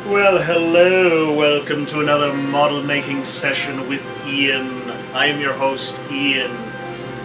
Well, hello, welcome to another model making session with Ian. I am your host, Ian.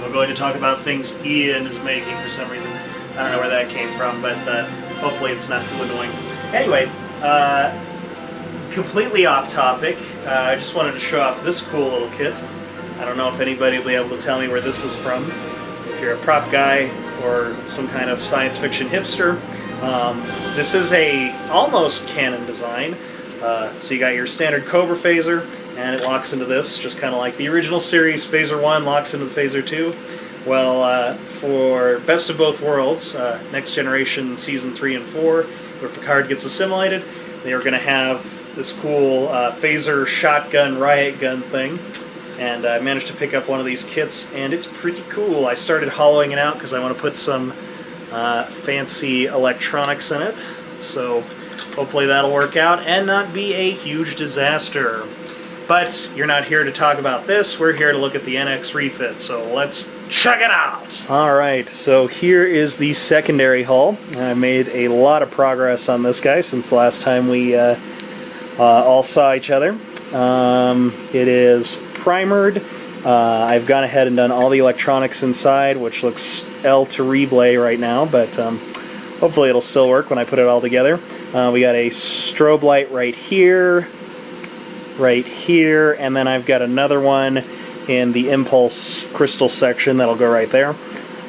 We're going to talk about things Ian is making for some reason. I don't know where that came from, but hopefully it's not too annoying. Anyway, completely off topic, I just wanted to show off this cool little kit. I don't know if anybody will be able to tell me where this is from. If you're a prop guy or some kind of science fiction hipster, this is a almost Canon design. So you got your standard Cobra phaser, and it locks into this, just kind of like the original series. Phaser 1 locks into the Phaser 2. Well, for Best of Both Worlds, Next Generation Season 3 and 4, where Picard gets assimilated, they are going to have this cool phaser shotgun riot gun thing. And I managed to pick up one of these kits, and it's pretty cool. I started hollowing it out because I want to put some fancy electronics in it, so hopefully that'll work out and not be a huge disaster. But you're not here to talk about this, we're here to look at the NX Refit, so let's check it out! Alright, so here is the secondary hull. I made a lot of progress on this guy since the last time we all saw each other. It is primered. I've gone ahead and done all the electronics inside, which looks El Terrible right now, but hopefully it'll still work when I put it all together. We got a strobe light right here, and then I've got another one in the impulse crystal section that'll go right there.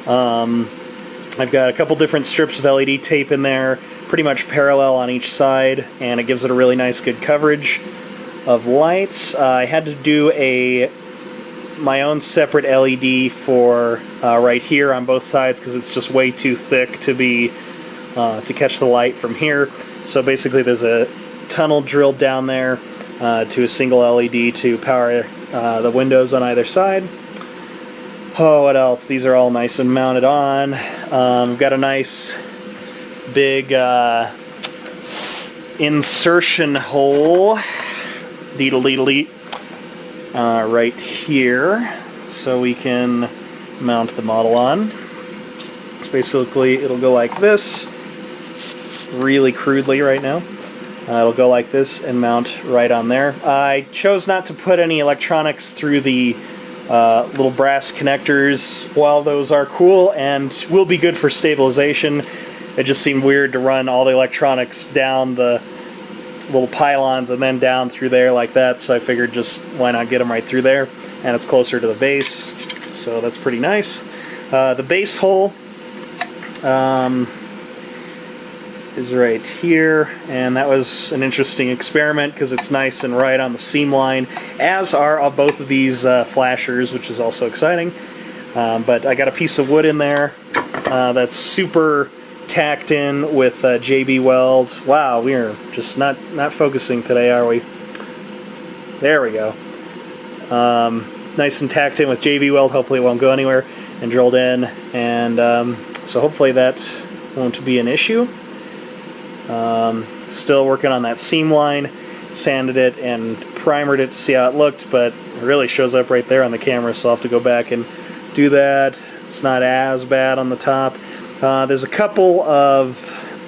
I've got a couple different strips of LED tape in there, pretty much parallel on each side, and it gives it a really nice good coverage of lights. I had to do my own separate LED for right here on both sides because it's just way too thick to catch the light from here. So basically there's a tunnel drilled down there to a single LED to power the windows on either side. Oh, what else? These are all nice and mounted on. We've got a nice big insertion hole right here, so we can mount the model on. So basically it'll go like this, really crudely right now. It'll go like this and mount right on there. I chose not to put any electronics through the little brass connectors. While those are cool and will be good for stabilization, it just seemed weird to run all the electronics down the little pylons and then down through there like that, so I figured just why not get them right through there, and it's closer to the base, so that's pretty nice. The base hole is right here, and that was an interesting experiment because it's nice and right on the seam line, as are both of these flashers, which is also exciting. But I got a piece of wood in there that's super tacked in with JB Weld. Wow, we're just not focusing today, are we? There we go. Nice and tacked in with JB Weld. Hopefully it won't go anywhere, and drilled in, and so hopefully that won't be an issue. Still working on that seam line. Sanded it and primered it to see how it looked, but it really shows up right there on the camera, so I'll have to go back and do that. It's not as bad on the top. There's a couple of,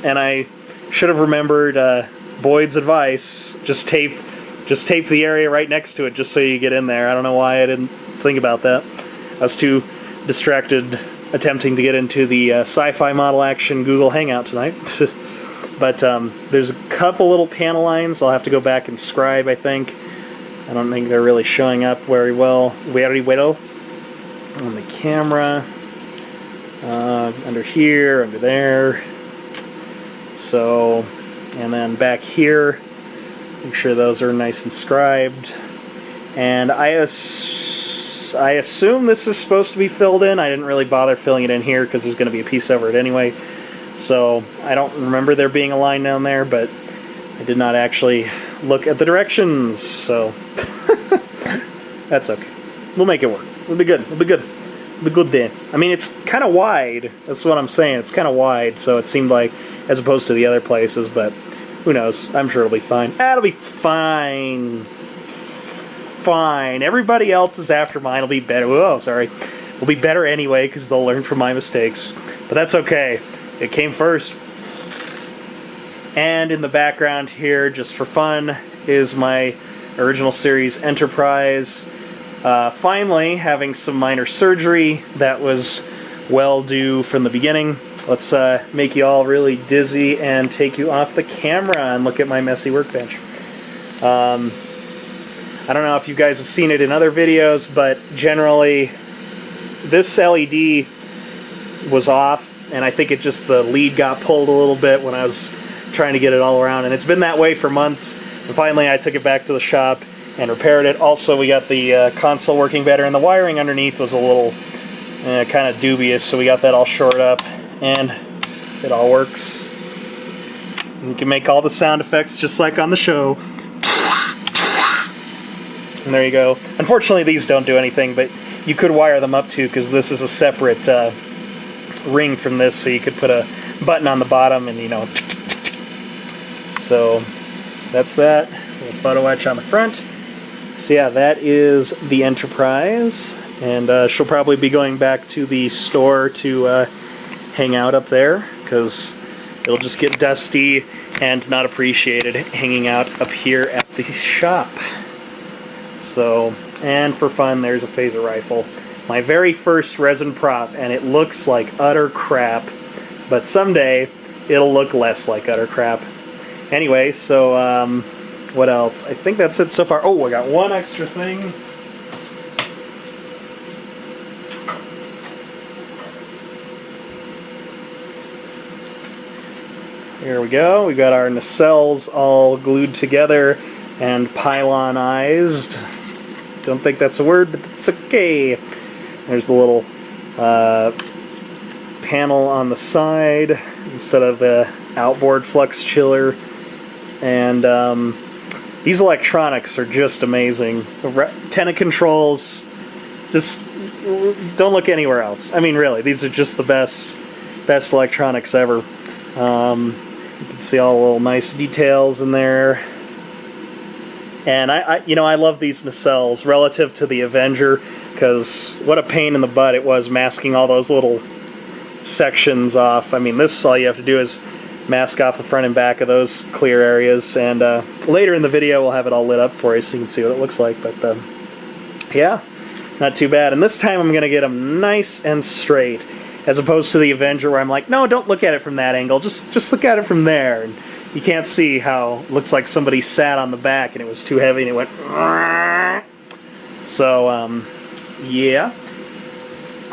and I should have remembered Boyd's advice, just tape the area right next to it just so you get in there. I don't know why I didn't think about that. I was too distracted attempting to get into the sci-fi model action Google Hangout tonight. But there's a couple little panel lines I'll have to go back and scribe, I think. I don't think they're really showing up very well. Very well on the camera. Under here, under there. So, and then back here, make sure those are nice and scribed. And I assume this is supposed to be filled in. I didn't really bother filling it in here because there's going to be a piece over it anyway. So I don't remember there being a line down there, but I did not actually look at the directions, so that's okay. We'll make it work. It'll be good. It'll be good. It'll be good then. I mean, it's kind of wide. That's what I'm saying. It's kind of wide, so it seemed like, as opposed to the other places, but who knows? I'm sure it'll be fine. It'll be fine. Fine. Everybody else is after mine. Will be better. Oh, sorry. Will be better anyway because they'll learn from my mistakes. But that's okay. It came first. And in the background here, just for fun, is my original series Enterprise. Finally, having some minor surgery that was well due from the beginning. Let's make you all really dizzy and take you off the camera and look at my messy workbench. I don't know if you guys have seen it in other videos, but generally this LED was off, and I think the lead got pulled a little bit when I was trying to get it all around, and it's been that way for months. And finally I took it back to the shop and repaired it. Also, we got the console working better, and the wiring underneath was a little kind of dubious, so we got that all shored up, and it all works. And you can make all the sound effects just like on the show. And there you go. Unfortunately, these don't do anything, but you could wire them up too, because this is a separate ring from this, so you could put a button on the bottom and, you know. So that's that. A little photo etch on the front. So yeah, that is the Enterprise, and she'll probably be going back to the store to hang out up there, because it'll just get dusty and not appreciated hanging out up here at the shop. So, and for fun, there's a phaser rifle. My very first resin prop, and it looks like utter crap, but someday it'll look less like utter crap. Anyway, so what else? I think that's it so far. Oh, I got one extra thing. Here we go. We've got our nacelles all glued together and pylonized. Don't think that's a word, but it's okay. There's the little panel on the side instead of the outboard flux chiller. And these electronics are just amazing. Antenna controls, just don't look anywhere else. I mean, really, these are just the best electronics ever. You can see all the little nice details in there. And I love these nacelles relative to the Avenger, because what a pain in the butt it was masking all those little sections off. I mean, this, all you have to do is mask off the front and back of those clear areas, and later in the video we'll have it all lit up for you so you can see what it looks like. But yeah, not too bad. And this time I'm gonna get them nice and straight, as opposed to the Avenger where I'm like, no, don't look at it from that angle, just look at it from there. And you can't see how it looks like somebody sat on the back and it was too heavy and it went. So yeah.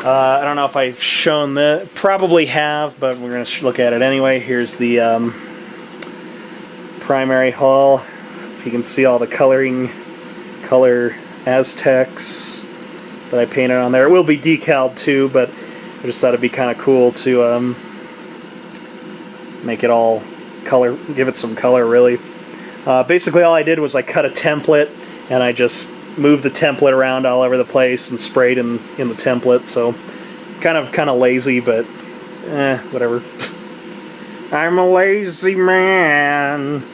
I don't know if I've shown the, probably have, but we're going to look at it anyway. Here's the primary hull. If you can see all the color Aztecs that I painted on there. It will be decaled too, but I just thought it'd be kind of cool to make it all color, give it some color really. Basically all I did was I cut a template and I just moved the template around all over the place and sprayed in the template, so kind of lazy, but whatever. I'm a lazy man.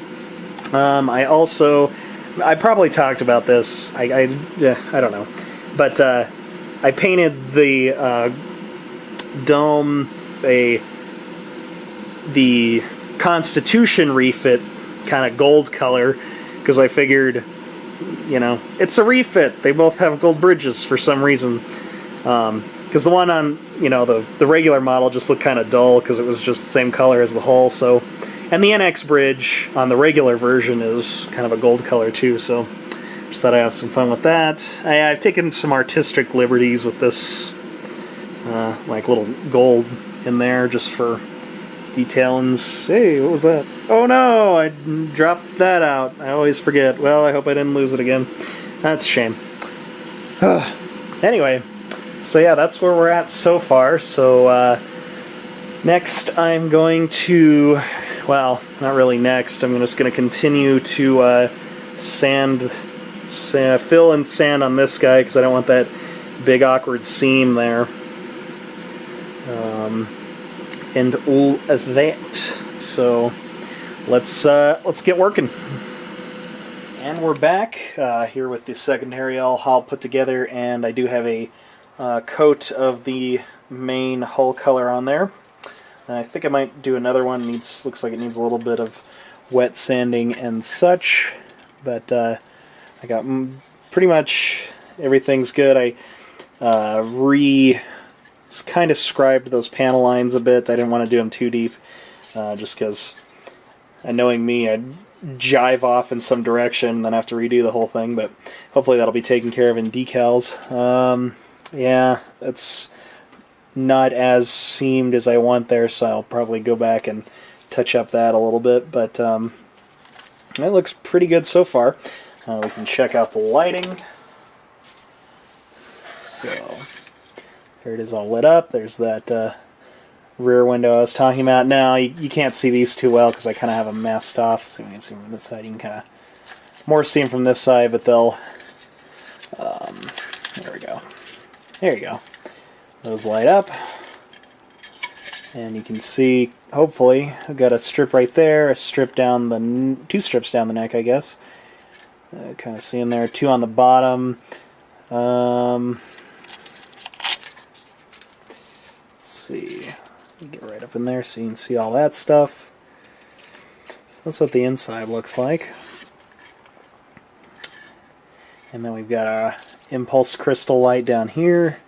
I probably talked about this. I don't know, but I painted the dome the Constitution refit kind of gold color, because I figured, you know, it's a refit. They both have gold bridges for some reason. Because the one on, you know, the regular model just looked kind of dull because it was just the same color as the hull. So, and the NX bridge on the regular version is kind of a gold color too. So, just thought I'd have some fun with that. I've taken some artistic liberties with this, like little gold in there just for detailings. Hey, what was that? Oh no, I dropped that out. I always forget. Well, I hope I didn't lose it again. That's a shame. Anyway, so yeah, that's where we're at so far. So next I'm going to, well, not really next, I'm just going to continue to fill and sand on this guy, because I don't want that big awkward seam there. And all of that. So let's get working. And we're back here with the secondary all hull put together, and I do have a coat of the main hull color on there. I think I might do another one. Looks like it needs a little bit of wet sanding and such, but I got pretty much everything's good. I kind of scribed those panel lines a bit. I didn't want to do them too deep, just because, knowing me, I'd jive off in some direction, then have to redo the whole thing, but hopefully that'll be taken care of in decals. Yeah, that's not as seamed as I want there, so I'll probably go back and touch up that a little bit, but it looks pretty good so far. We can check out the lighting. So here it is all lit up. There's that rear window I was talking about. Now you can't see these too well because I kind of have them masked off, so you can see from this side. You can kind of more see them from this side, but they'll there we go. There you go. Those light up, and you can see, hopefully, I've got a strip right there, a strip down the, two strips down the neck, I guess. Kind of seeing there, two on the bottom. Let's see, get right up in there so you can see all that stuff. So that's what the inside looks like. And then we've got our impulse crystal light down here.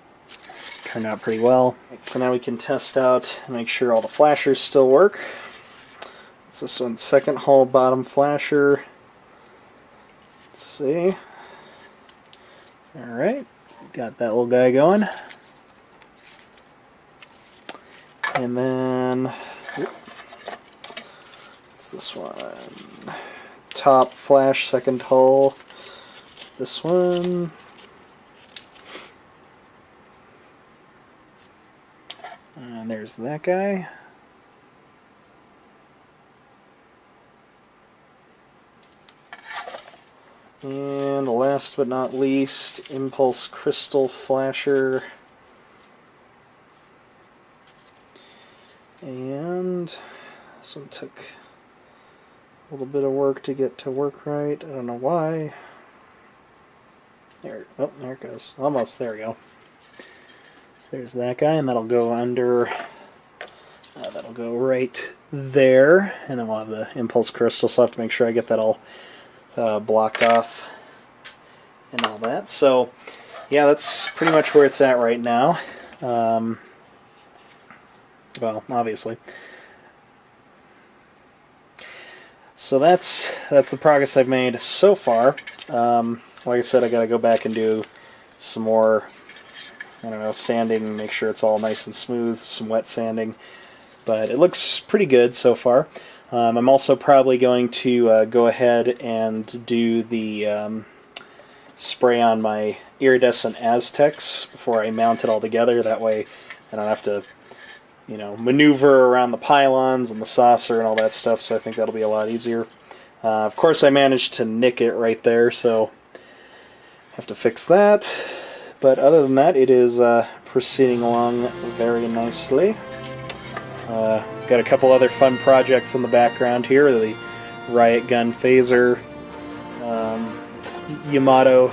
Turned out pretty well. So now we can test out and make sure all the flashers still work. It's this one, second hull bottom flasher. Let's see. Alright, got that little guy going. And then, what's this one? Top flash, second hull. This one. And there's that guy. And last but not least, impulse crystal flasher. And this one took a little bit of work to get to work right. I don't know why. There, oh, there it goes. Almost, there we go. So there's that guy, and that'll go under, that'll go right there, and then we'll have the impulse crystal, so I'll have to make sure I get that all blocked off and all that. So yeah, that's pretty much where it's at right now. Well, obviously. So that's the progress I've made so far. Like I said, I gotta go back and do some more, I don't know, sanding, make sure it's all nice and smooth, some wet sanding, but it looks pretty good so far. I'm also probably going to go ahead and do the spray on my iridescent Aztecs before I mount it all together. That way I don't have to, you know, maneuver around the pylons and the saucer and all that stuff, so I think that'll be a lot easier. Of course, I managed to nick it right there, so have to fix that. But other than that, it is proceeding along very nicely. Got a couple other fun projects in the background here. The riot gun phaser, Yamato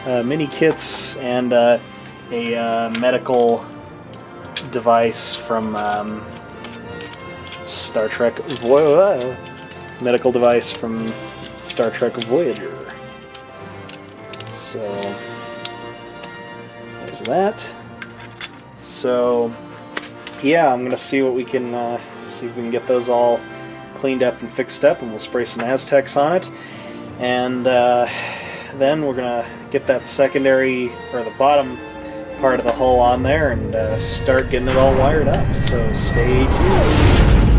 mini kits, and a medical device from Star Trek medical device from Star Trek Voyager. So there's that. So yeah, I'm gonna see what we can see if we can get those all cleaned up and fixed up, and we'll spray some Aztecs on it, and then we're gonna get that secondary, or the bottom part of the hull on there, and start getting it all wired up. So stay tuned.